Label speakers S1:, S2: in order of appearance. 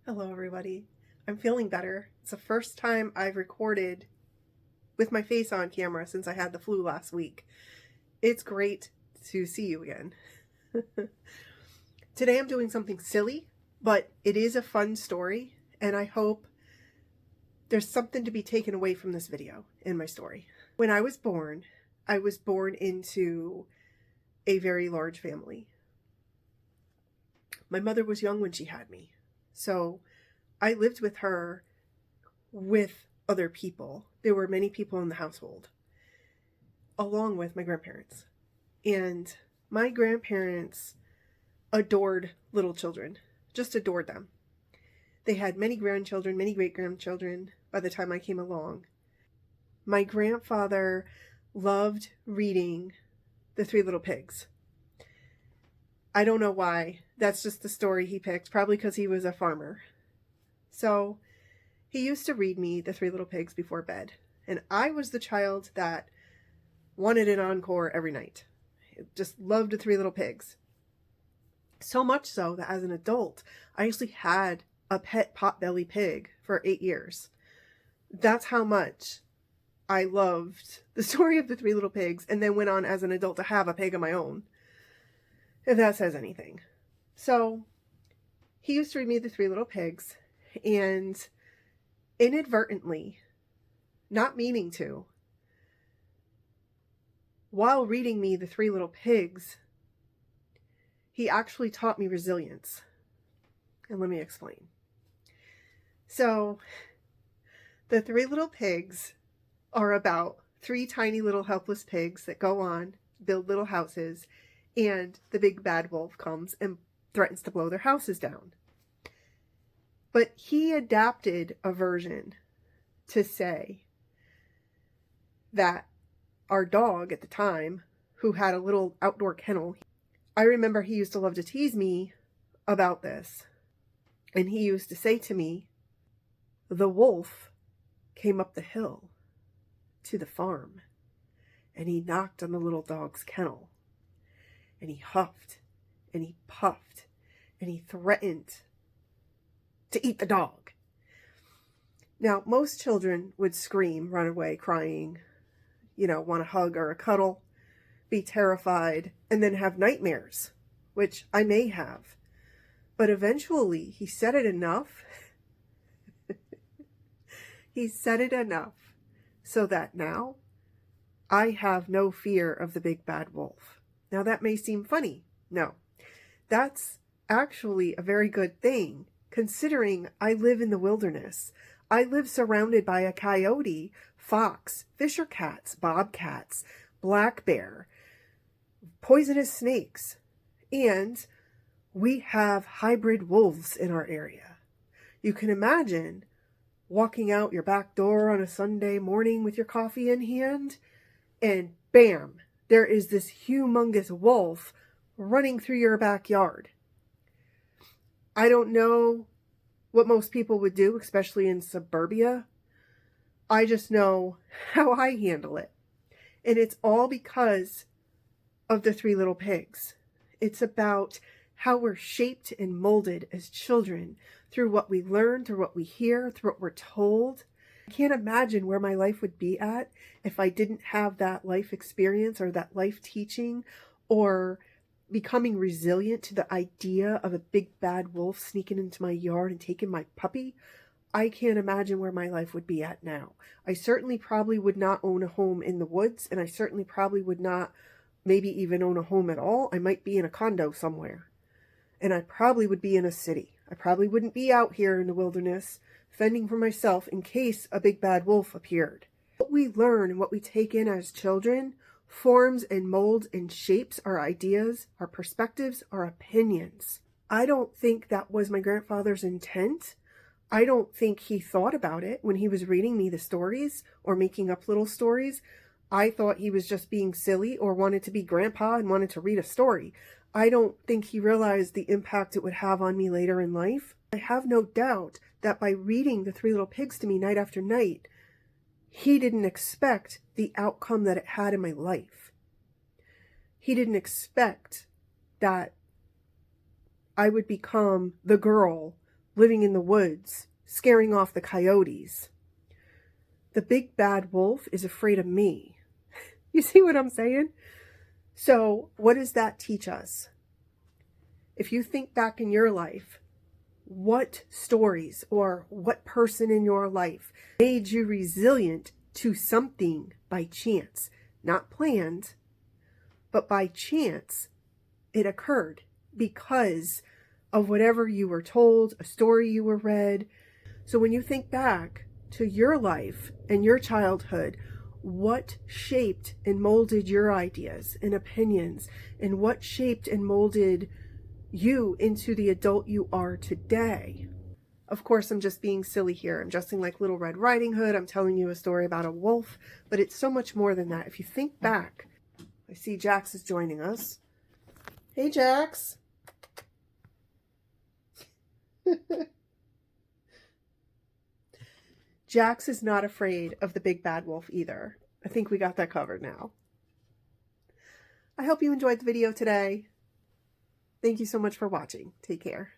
S1: Hello, everybody. I'm feeling better. It's the first time I've recorded with my face on camera since I had the flu last week. It's great to see you again. Today I'm doing something silly, but it is a fun story, and I hope there's something to be taken away from this video in my story. When I was born into a very large family. My mother was young when she had me, so I lived with her with other people. There were many people in the household, along with my grandparents. And my grandparents adored little children, just adored them. They had many grandchildren, many great-grandchildren by the time I came along. My grandfather loved reading The Three Little Pigs. I don't know why. That's just the story he picked, probably because he was a farmer. So he used to read me The Three Little Pigs before bed, and I was the child that wanted an encore every night. Just loved The Three Little Pigs. So much so that as an adult, I actually had a pet potbelly pig for 8 years. That's how much I loved the story of The Three Little Pigs, and then went on as an adult to have a pig of my own, if that says anything. So he used to read me The Three Little Pigs, and inadvertently, not meaning to, while reading me The Three Little Pigs, he actually taught me resilience. And let me explain. So, The Three Little Pigs are about 3 tiny little helpless pigs that go on, build little houses, and the big bad wolf comes and threatens to blow their houses down. But he adapted a version to say that our dog at the time, who had a little outdoor kennel, I remember he used to love to tease me about this. And he used to say to me, the wolf came up the hill to the farm, and he knocked on the little dog's kennel, and he huffed and he puffed and he threatened to eat the dog. Now, most children would scream, run away, crying, want a hug or a cuddle, be terrified, and then have nightmares, which I may have. But eventually, he said it enough. He said it enough so that now I have no fear of the big bad wolf. Now, that may seem funny. No, that's actually a very good thing, considering I live in the wilderness. I live surrounded by a coyote, fox, fisher cats, bobcats, black bear, poisonous snakes, and we have hybrid wolves in our area. You can imagine walking out your back door on a Sunday morning with your coffee in hand, and bam, there is this humongous wolf running through your backyard. I don't know what most people would do, especially in suburbia. I just know how I handle it. And it's all because of The Three Little Pigs. It's about how we're shaped and molded as children through what we learn, through what we hear, through what we're told. I can't imagine where my life would be at if I didn't have that life experience or that life teaching or becoming resilient to the idea of a big bad wolf sneaking into my yard and taking my puppy. I can't imagine where my life would be at now. I certainly probably would not own a home in the woods, and I certainly probably would not maybe even own a home at all. I might be in a condo somewhere, and I probably would be in a city. I probably wouldn't be out here in the wilderness fending for myself in case a big bad wolf appeared. What we learn and what we take in as children forms and molds and shapes our ideas, our perspectives, our opinions. I don't think that was my grandfather's intent. I don't think he thought about it when he was reading me the stories or making up little stories. I thought he was just being silly or wanted to be grandpa and wanted to read a story. I don't think he realized the impact it would have on me later in life. I have no doubt that by reading The Three Little Pigs to me night after night, he didn't expect the outcome that it had in my life. He didn't expect that I would become the girl living in the woods, scaring off the coyotes. The big bad wolf is afraid of me. You see what I'm saying? So what does that teach us? If you think back in your life, what stories or what person in your life made you resilient to something by chance? Not planned, but by chance it occurred because of whatever you were told, a story you were read. So when you think back to your life and your childhood, what shaped and molded your ideas and opinions, and what shaped and molded you into the adult you are today? Of course, I'm just being silly here. I'm dressing like Little Red Riding Hood. I'm telling you a story about a wolf, but it's so much more than that. If you think back, I see Jax is joining us. Hey, Jax. Jax is not afraid of the big bad wolf either. I think we got that covered now. I hope you enjoyed the video today. Thank you so much for watching. Take care.